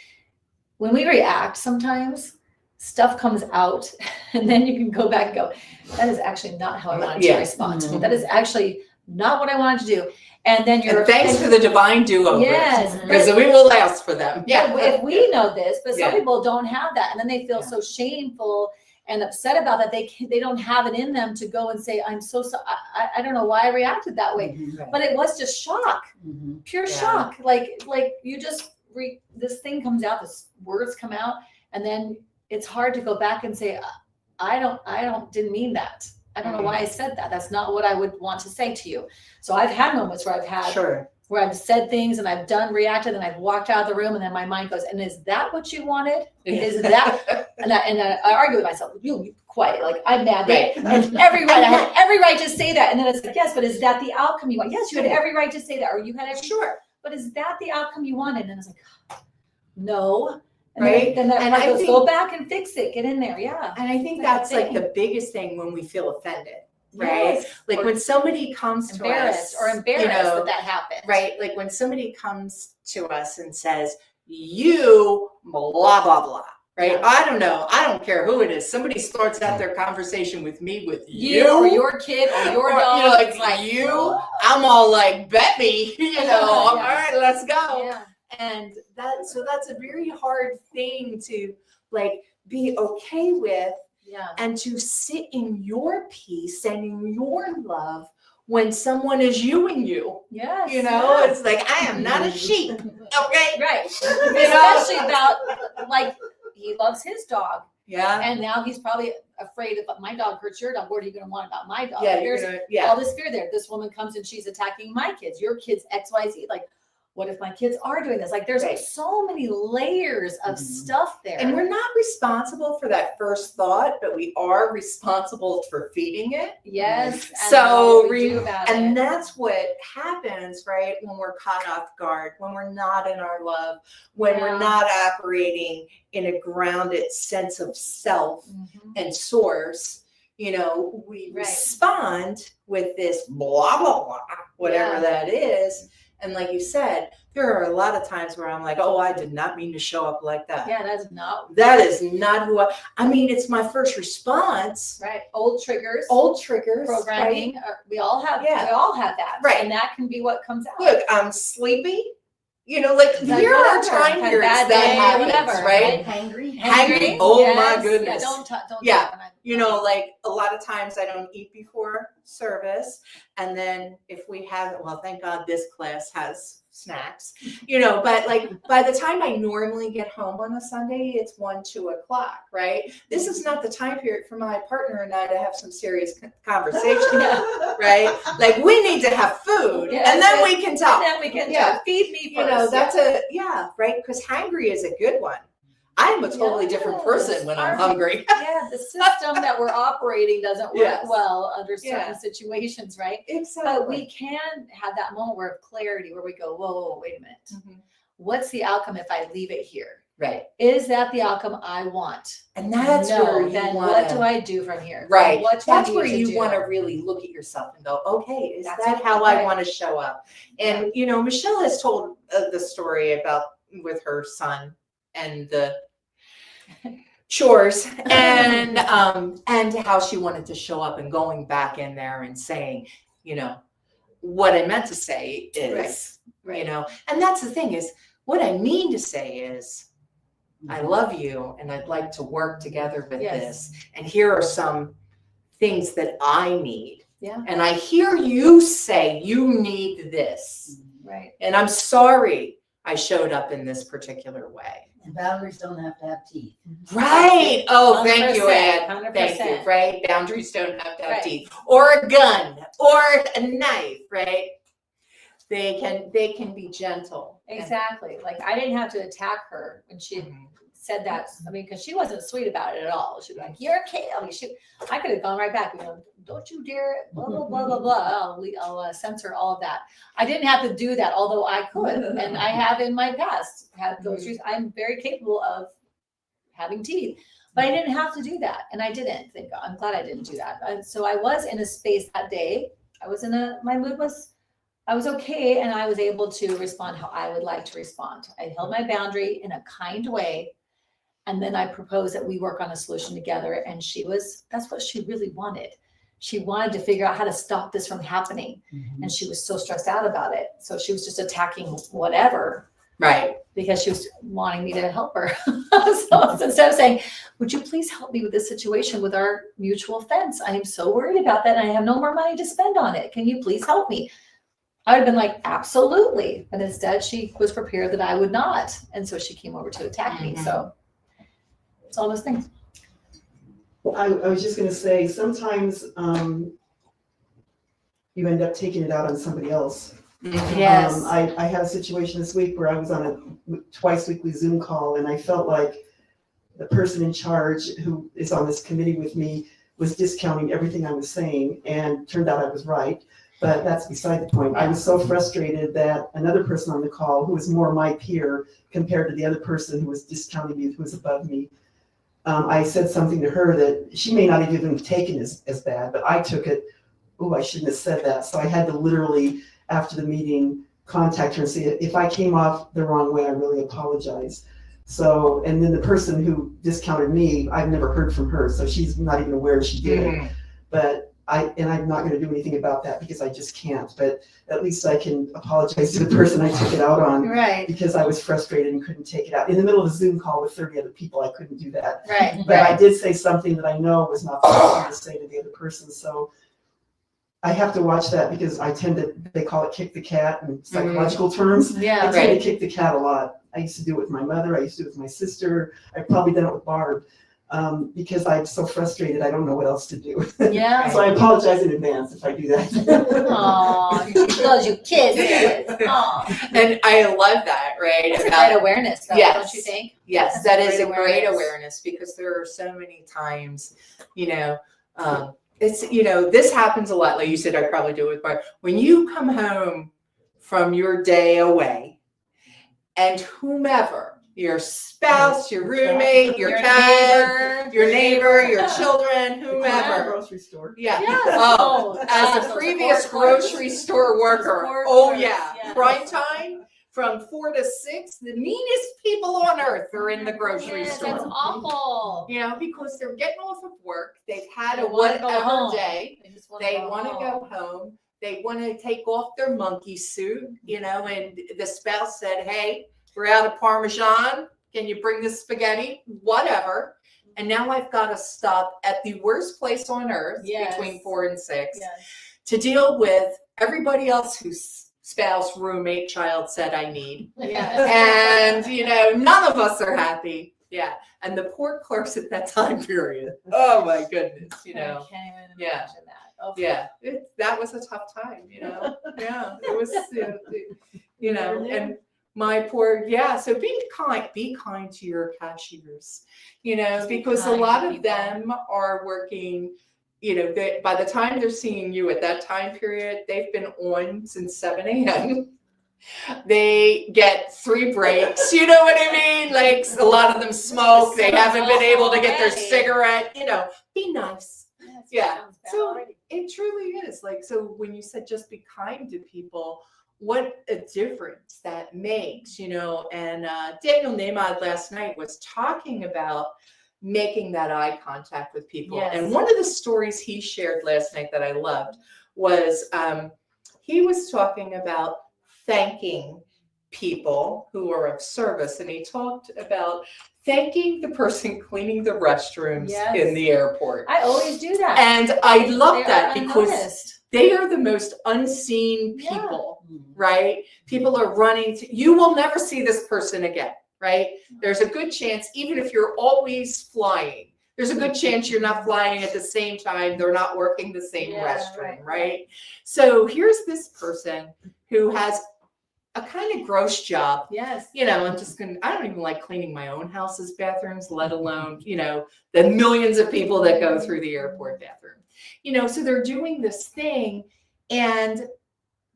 when we react sometimes, stuff comes out and then you can go back and go, that is actually not how I wanted to respond. Mm-hmm. That is actually not what I wanted to do. And then you're thanks for the divine do-overs. Yes. Because we will ask for them. Yeah. If we know this, but some people don't have that. And then they feel so shameful and upset about that. They don't have it in them to go and say, I'm so sorry. I don't know why I reacted that way, but it was just shock, pure shock. Like you just, this thing comes out, this words come out, and then it's hard to go back and say, I didn't mean that. I don't know why I said that. That's not what I would want to say to you. So I've had moments where where I've said things and I've reacted and I've walked out of the room and then my mind goes, and is that what you wanted? Is that, and I argue with myself, you be quiet. Like I'm mad. Right. I had every right to say that. And then it's like, yes, but is that the outcome you want? Yes, you had every right to say that. Or you had every, but is that the outcome you wanted? And it's like, no. And then that part goes, go back and fix it. Get in there. Yeah. And I think that's like the biggest thing when we feel offended, right? Yes. Like when somebody comes to us. Embarrassed that happened. Right. Like when somebody comes to us and says, you blah, blah, blah. Right. Yeah. I don't know. I don't care who it is. Somebody starts out their conversation with me with you or your kid or your dog. Like you, I'm all like, bet me, all right, let's go. Yeah. And that's a very hard thing to like be okay with and to sit in your peace and in your love when someone is you. Yes. It's like, I am not a sheep. Okay. Right. Especially about like he loves his dog. Yeah. And now he's probably afraid if my dog hurts your dog, what are you going to want about my dog? Yeah. There's all this fear there. This woman comes and she's attacking my kids, your kids, XYZ. Like, what if my kids are doing this? Like there's so many layers of stuff there. And we're not responsible for that first thought, but we are responsible for feeding it. Yes. So and that's what happens, right? When we're caught off guard, when we're not in our love, when we're not operating in a grounded sense of self and source, we Right. respond with this blah, blah, blah, whatever Yeah. that is. And like you said, there are a lot of times where I'm like, oh, I did not mean to show up like that. Yeah, that's not That is not who I mean, it's my first response. right. Old triggers, Old triggers. programming. We all have. Yeah. We all have that. Right. And that can be what comes out. Look, I'm sleepy. Like there are whatever, time had a periods bad that day, happens, whatever, right? Hangry. Hangry? Oh, my Yes. goodness. Yeah, don't Yeah. do it when I'm- Like a lot of times I don't eat before service. And then if we have, well, thank God this class has snacks, but like by the time I normally get home on a Sunday, it's 1-2 o'clock, right? This is not the time period for my partner and I to have some serious conversation, right? Like we need to have food Yes, and then yes. we can talk. And then we can Yeah. feed me first. That's right? Because hangry is a good one. I am a totally different person when I'm Yes. hungry. Yeah, the system that we're operating doesn't work Yes. well under certain Yeah. situations, right? Exactly. But we can have that moment where of clarity where we go, whoa, wait a minute. Mhm. What's the outcome if I leave it here? Right. Is that the outcome I want? And that's no, where you then want what do I do from here? Right. What do I That's need where to you do? want to really look at yourself and go, okay, is That's that how right. I want to show up? And, Michelle has told the story about with her son and the chores and how she wanted to show up and going back in there and saying, what I meant to say is, Right. and that's the thing is what I mean to say is, I love you and I'd like to work together with Yes. this. And here are some things that I need. Yeah. And I hear you say you need this. Right. And I'm sorry I showed up in this particular way. And boundaries don't have to have teeth. Right. Oh, thank you, 100%, Ann. Thank you. 100%. Right. Boundaries don't have to have Right. teeth or a gun or a knife. Right. They can be gentle. Exactly. Like I didn't have to attack her when she Mhm. said that. I mean, because she wasn't sweet about it at all. She'd be like, "You're a kid." I mean, I could have gone right back. Don't you dare, blah blah blah blah blah. I'll censor all of that. I didn't have to do that, although I could, and I have in my past had those. I'm very capable of having teeth, but I didn't have to do that, and I didn't. Thank God. I'm glad I didn't do that. And so I was in a space that day. My mood was. I was okay, and I was able to respond how I would like to respond. I held my boundary in a kind way. And then I proposed that we work on a solution together. And that's what she really wanted. She wanted to figure out how to stop this from happening. And she was so stressed out about it. So she was just attacking whatever Right. because she was wanting me to help her. So instead of saying, would you please help me with this situation with our mutual fence? I am so worried about that. And I have no more money to spend on it. Can you please help me? I would have been like, absolutely. But instead she was prepared that I would not. And so she came over to attack me. So it's all those things. I was just gonna say, sometimes you end up taking it out on somebody else. Yes. I had a situation this week where I was on a twice weekly Zoom call and I felt like the person in charge who is on this committee with me was discounting everything I was saying, and turned out I was right. But that's beside the point. I was so frustrated that another person on the call, who was more my peer compared to the other person who was discounting me, who was above me, I said something to her that she may not have even taken as bad, but I took it, oh, I shouldn't have said that. So I had to literally, after the meeting, contact her and say, if I came off the wrong way, I really apologize. So, and then the person who discounted me, I've never heard from her, so she's not even aware she did it. But I'm not going to do anything about that because I just can't. But at least I can apologize to the person I took it out on, Right. because I was frustrated and couldn't take it out. In the middle of a Zoom call with 30 other people, I couldn't do that. Right. But I did say something that I know was not the right thing to say to the other person. So I have to watch that because I tend to, they call it kick the cat in psychological terms. I Yeah. tend to kick the cat a lot. I used to do it with my mother. I used to do it with my sister. I've probably done it with Barb because I'm so frustrated. I don't know what else to do. Yeah. So I apologize in advance if I do that. Aw, she loves you kids. Aw. And I love that, right? That's a About- great awareness, though, Yes. don't you think? Yes, That's that a is a great great awareness. awareness because there are so many times, it's, this happens a lot. Like you said, I probably do it with Barb. When you come home from your day away and whomever your spouse, your roommate, your cat, your neighbor, your children, whomever. Grocery store. Yeah. Yes. Oh, Oh, as gosh, a those previous poor clerks. grocery store worker, Poor oh clerks, yeah, yes. prime time from 4 to 6, the meanest people on earth are in the grocery Yes, store. that's awful. You know, because they're getting off of work, they've had They a wanna go whatever home. day, They just wanna they go want to home. go home, they want to take off their monkey suit, you know, and the spouse said, hey, we're out of Parmesan, can you bring the spaghetti? Whatever. And now I've got to stop at the worst place on earth Yes. between 4 and 6 Yes. to deal with everybody else whose spouse, roommate, child said I need. Yes. And, you know, none of us are happy. Yeah. And the poor clerks at that time period. Oh my goodness, you know. I can't even Yeah. imagine that. Oh, Yeah. That was a tough time, you know. Yeah. It was, you know, and my poor, yeah. So be kind to your cashiers, you know, Just be because a kind to lot of people. them are working, you know, by the time they're seeing you at that time period, they've been on since 7 a.m. They get 3 breaks, you know what I mean? Like a lot of them smoke, they haven't been able to get their Already. cigarette, you know, be nice. Yes, Yeah. sounds bad So already. it truly is. Like, so when you said just be kind to people, what a difference that makes, you know. And Daniel Nahmad last night was talking about making that eye contact with people. Yes. And one of the stories he shared last night that I loved was he was talking about thanking people who are of service. And he talked about thanking the person cleaning the restrooms Yes. in the airport. I always do that. And I love They that are because unnoticed. they are the most unseen Yeah. people, right? People are running to, you will never see this person again, right? There's a good chance, even if you're always flying, there's a good chance you're not flying at the same time. They're not working the same Yeah, restroom, right. right? So here's this person who has a kind of gross job. Yes. You know, I don't even like cleaning my own house's bathrooms, let alone, you know, the millions of people that go through the airport bathroom. You know, so they're doing this thing and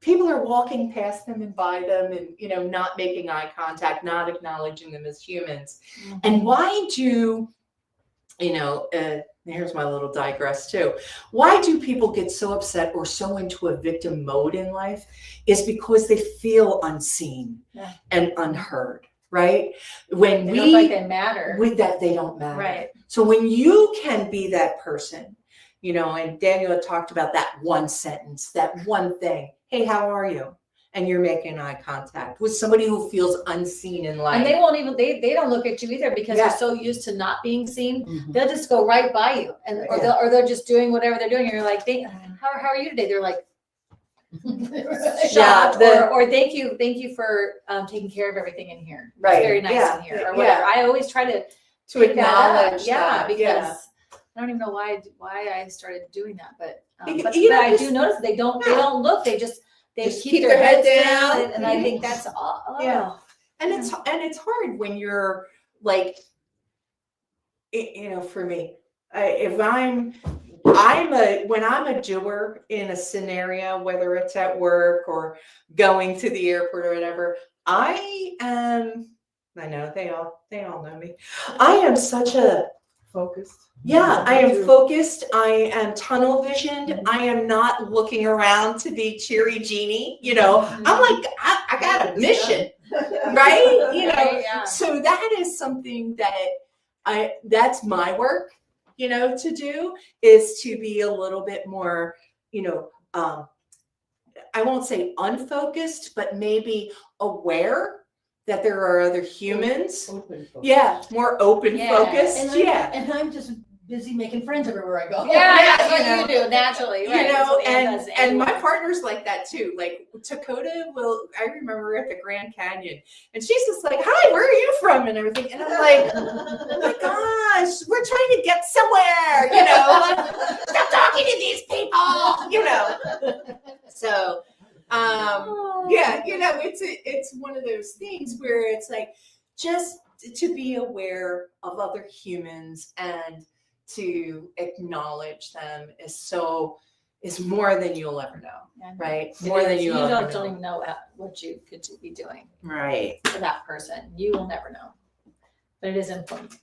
people are walking past them and by them and, you know, not making eye contact, not acknowledging them as humans. Mm-hmm. And why do, you know, here's my little digress too. Why do people get so upset or so into a victim mode in life is because they feel unseen and unheard, right? When They don't feel like they matter. with that, they don't matter. Right. So when you can be that person, you know, and Daniel had talked about that one sentence, that one thing, hey, how are you? And you're making eye contact with somebody who feels unseen in life. And they won't even, they don't look at you either because Yeah. they're so used to not being seen. Mhm. They'll just go right by you and Yeah. they're just doing whatever they're doing. And you're like, how are you today? They're like, Yeah, shocked, or thank you for taking care of everything in here. It's Right, very nice yeah, in here, yeah. or whatever. I always try to to pick that up. acknowledge Yeah, that. because Yeah. I don't even know why I started doing that, but You know, I just- do notice they don't look. They just keep their head heads down. and I think that's all. Yeah. And it's hard when you're like, you know, for me, when I'm a doer in a scenario, whether it's at work or going to the airport or whatever, I know they all know me. I am such a Focused. Yeah, I Me am too. focused. I am tunnel visioned. I am not looking around to be cheery genie. You know, I'm like, I got a mission, right? You know, Right, yeah. so that is something that that's my work, you know, to do is to be a little bit more, you know, I won't say unfocused, but maybe aware that there are other humans. Open focus. Yeah, more open Yeah, focused. And I'm just busy making friends everywhere I go. Yeah, that's you what know. you do naturally, right? You That's know, what Ann does and my anyway. partner's like that too. Like Dakota I remember we're at the Grand Canyon and she's just like, hi, where are you from? And everything. And I'm like, oh my gosh, we're trying to get somewhere, you know, like, stop talking to these people, you know. So, yeah, you know, it's one of those things where it's like, just to be aware of other humans and to acknowledge them is more than you'll ever know, And right? it More than is. you'll You ever don't know. even know what you could be doing Right. for that person. You will never know. but it is important.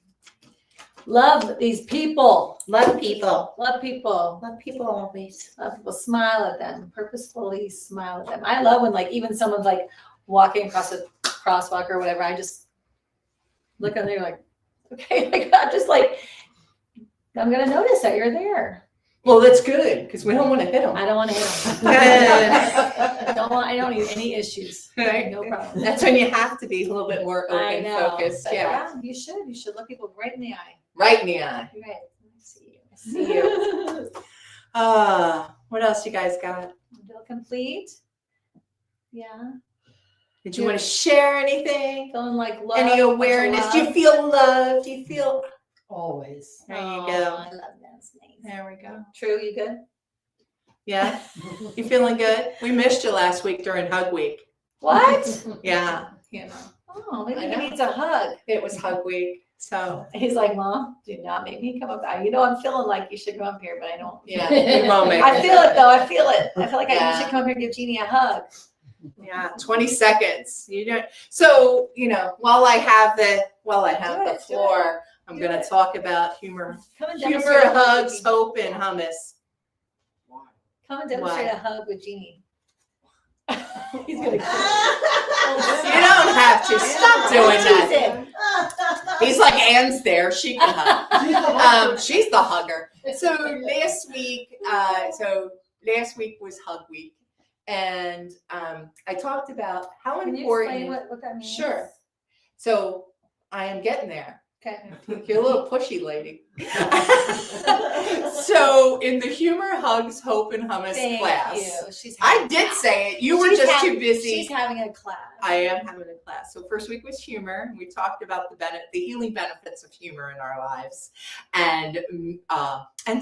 Love these people. Love people. Love people. Love people always. Love people. Smile at them. Purposefully smile at them. I love when like even someone's like walking across a crosswalk or whatever. I just look at them like, okay, like I'm just like, I'm gonna notice that you're there. Well, that's good because we don't want to hit them. I don't want to hit them. I don't need any issues. Right. No problem. That's when you have to be a little bit more I open know. focused. But Yeah. You should. You should look people right in the eye. Right in the eye. You're right. I see you. I see you. What else you guys got? Feel complete. Yeah. Did you want to share anything? Feeling like love. Any awareness? Do you feel loved? Do you feel? Always. There you Oh, go. I love that. That's nice. There we go. True. You good? Yeah. You feeling good? We missed you last week during Hug Week. What? Yeah. You know, Oh, maybe I he know. needs a hug. it was Hug Week. So He's like, Mom, do not make me come up. You know, I'm feeling like you should come up here, but I don't. yeah, we won't make I it. feel it though. I feel it. I feel like Yeah. you should come up here and give Jeannie a hug. Yeah, 20 seconds. You don't. So while I have Do the it, do floor, I'm Do going it. to talk about humor, Come and humor, demonstrate a hug with hugs, Jeannie. hope, and hummus. Why? Come and demonstrate Why? a hug with Jeannie. He's gonna. You don't have to stop doing that. He's like Anne's there. She can hug. She's the hugger. So last week was Hug Week, and I talked about how Can you important. explain what that means? Sure. So I am getting there. Okay. You're a little pushy lady. So in the humor, hugs, hope, and hummus Thank class, you. She's I having- did say it. You were She's just having- too busy. She's having a class. I am having a class. So first week was humor, and we talked about the healing benefits of humor in our lives, and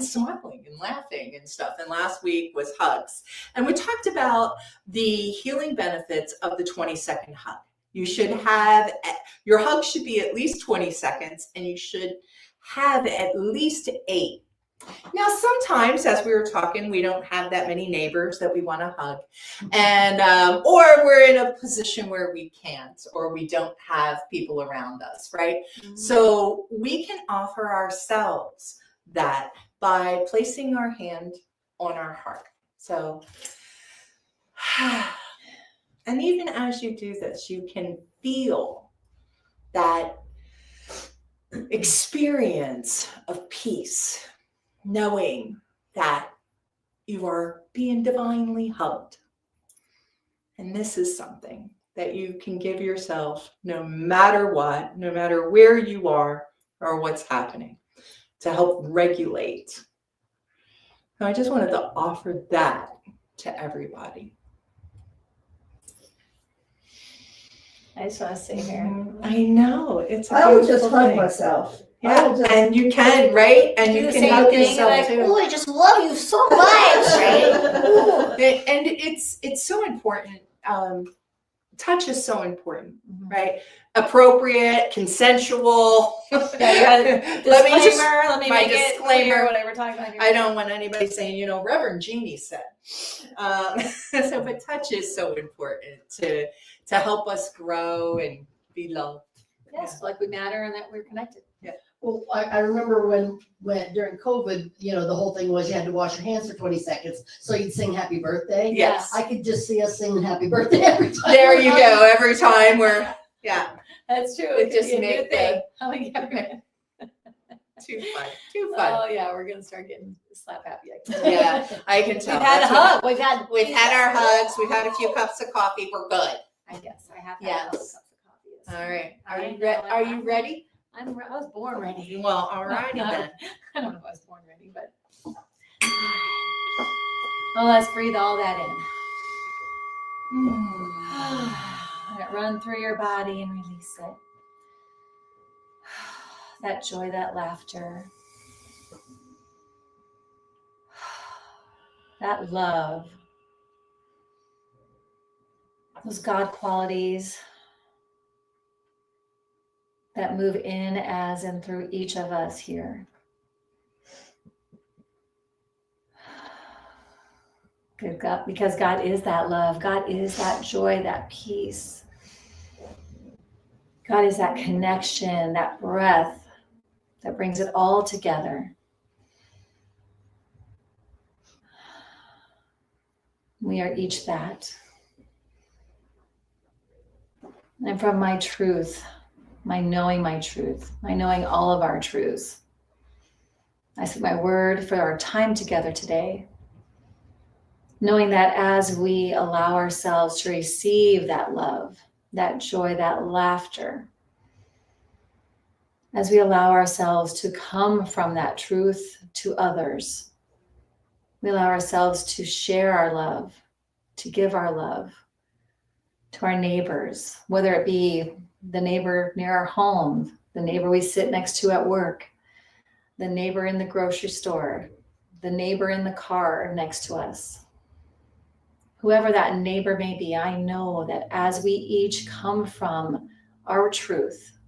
smiling and laughing and stuff. And last week was hugs, and we talked about the healing benefits of the 20-second hug. You should have your hug should be at least 20 seconds, and you should have at least 8. Now, sometimes, as we were talking, we don't have that many neighbors that we want to hug, and or we're in a position where we can't, or we don't have people around us, right? So we can offer ourselves that by placing our hand on our heart. So, and even as you do this, you can feel that experience of peace, knowing that you are being divinely hugged. And this is something that you can give yourself no matter what, no matter where you are or what's happening, to help regulate. So I just wanted to offer that to everybody. I just want to sit here. I know, it's a I will just beautiful hug thing. myself. I Yeah, will just- and you can, right? And Do you the can same hug thing, yourself like, too. oh, I just love you so much, right? Ooh. And it's so important. Touch is so important, right? Appropriate, consensual. Yeah, Let me Disclaimer, just, let me my make it disclaimer. clear what we're talking about here. I don't want anybody saying, Reverend Jeannie said. But touch is so important to help us grow and be loved. Yes, like we matter and that we're connected. Well, I remember when during COVID, the whole thing was you had to wash your hands for 20 seconds. So you'd sing happy birthday. Yes. I could just see us singing happy birthday every time. There you go. Every time we're, yeah, That's true. It It just just a new make thing. I'm like, yeah. too fun. Too fun. Oh yeah, we're gonna start getting slap happy. Yeah, I can tell. We've had a That's what- hug. We've had our hugs. We've had a few cups of coffee. We're good. I guess I have had Yes. a couple cups of coffee. Yes. All right. I Are you know, ready? Are you I'm- ready? I was born ready. Well, all righty then. I don't know if I was born ready, but oh, let's breathe all that in. Let it run through your body and release it. That joy, that laughter, that love, those God qualities that move in as and through each of us here. Good God, because God is that love. God is that joy, that peace. God is that connection, that breath that brings it all together. We are each that. And from my truth, my knowing all of our truths, I speak my word for our time together today, knowing that as we allow ourselves to receive that love, that joy, that laughter, as we allow ourselves to come from that truth to others, we allow ourselves to share our love, to give our love to our neighbors, whether it be the neighbor near our home, the neighbor we sit next to at work, the neighbor in the grocery store, the neighbor in the car next to us. Whoever that neighbor may be, I know that as we each come from our truth,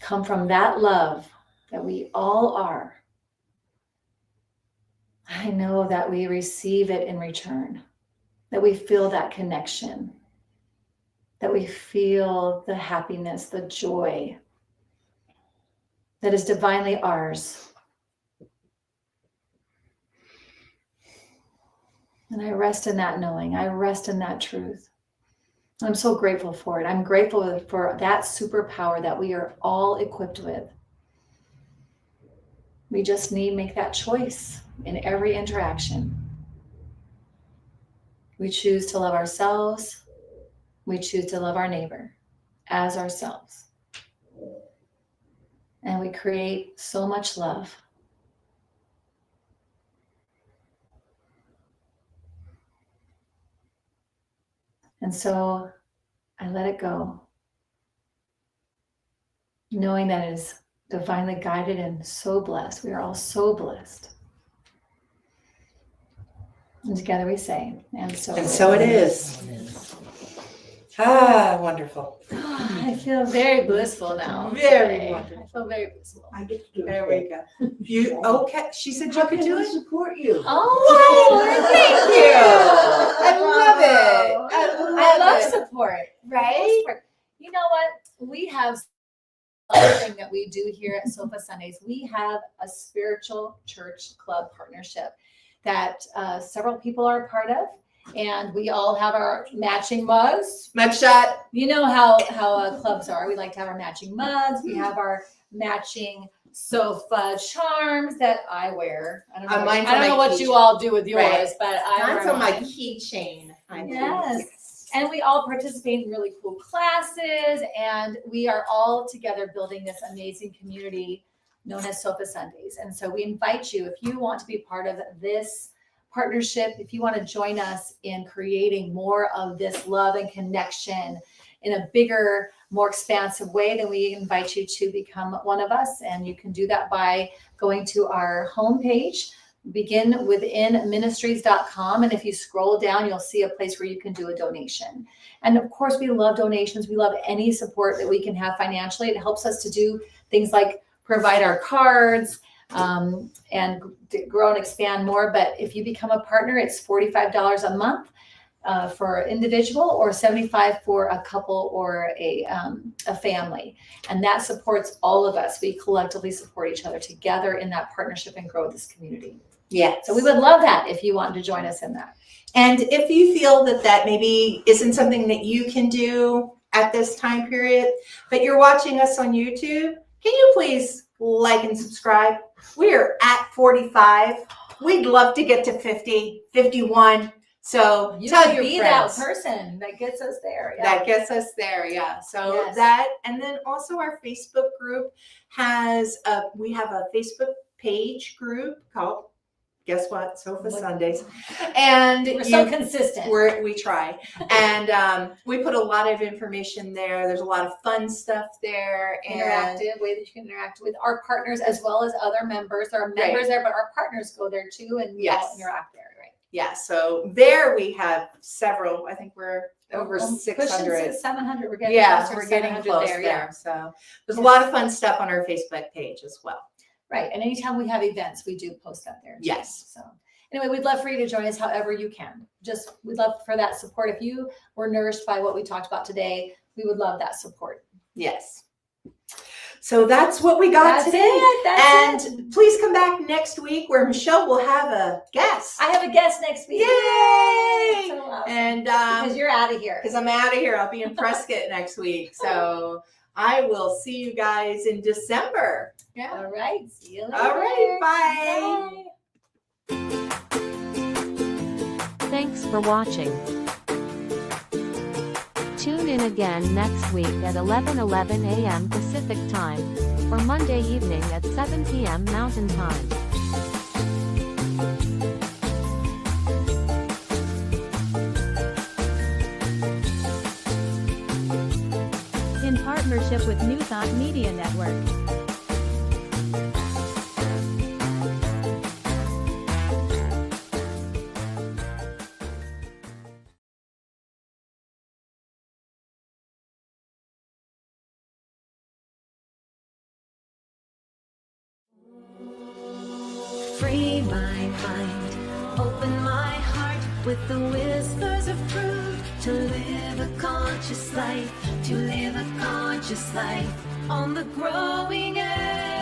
come from that love that we all are, I know that we receive it in return, that we feel that connection, that we feel the happiness, the joy that is divinely ours. And I rest in that knowing. I rest in that truth. I'm so grateful for it. I'm grateful for that superpower that we are all equipped with. We just need to make that choice in every interaction. We choose to love ourselves. We choose to love our neighbor as ourselves. And we create so much love. And so I let it go, knowing that it is divinely guided and so blessed. We are all so blessed. And together we say, and so it is. Ah, wonderful. I feel very blissful now. Very today. wonderful. I feel very blissful. I get to do it. There we go. You okay? She said you could do it. Support you. Oh, Thank you. I love it. I love it. support. Right? You know what? We have another thing that we do here at Sofa Sundays. We have a spiritual church club partnership that several people are a part of. And we all have our matching mugs. Mug shot. You know how clubs are. We like to have our matching mugs. We have our matching sofa charms that I wear. I don't know, Mine's I don't on know my what you keychain. all do with yours, Right. but I Mine's wear on my mine. keychain. Yes. And we all participate in really cool classes, and we are all together building this amazing community known as Sofa Sundays. And so we invite you, if you want to be part of this partnership, if you want to join us in creating more of this love and connection in a bigger, more expansive way, then we invite you to become one of us. And you can do that by going to our homepage, beginwithinministries.com. And if you scroll down, you'll see a place where you can do a donation. And of course, we love donations. We love any support that we can have financially. It helps us to do things like provide our cards, and grow and expand more. But if you become a partner, it's $45 a month for an individual, or $75 for a couple or a family. And that supports all of us. We collectively support each other together in that partnership and grow this community. Yeah. So we would love that if you want to join us in that. And if you feel that maybe isn't something that you can do at this time period, but you're watching us on YouTube, can you please like and subscribe? We are at 45. We'd love to get to 50, 51. So You tell could your be friends. that person that gets us there. Yeah. That gets us there, yeah. So Yes. that, and then also our Facebook group we have a Facebook page group called, guess what? Sofa Sundays. And We're so consistent. we try. And we put a lot of information there. There's a lot of fun stuff there. And Interactive way that you can interact with our partners as well as other members. There are members there, but our partners go there too, and we all interact there, right? yeah, so there we have several. I think we're over 600. 700. We're getting Yeah, closer to we're getting 700 close there. there. Yeah. So there's a lot of fun stuff on our Facebook page as well. Right. And anytime we have events, we do post that there too. Yes. So anyway, we'd love for you to join us however you can. We'd love for that support. If you were nourished by what we talked about today, we would love that support. Yes. So that's what we got That's today. it. That's it. And please come back next week where Michelle will have a guest. I have a guest next week. Yay! So awesome. And Because you're out of here. because I'm out of here. I'll be in Prescott next week. So I will see you guys in December. Yeah. All right. See you later. All right. Bye. Thanks for watching. Tune in again next week at 11:11 a.m. Pacific Time, or Monday evening at 7 p.m. Mountain Time. In partnership with New Thought Media Network. Free my mind, open my heart with the whispers of truth. To live a conscious life, to live a conscious life on the growing edge.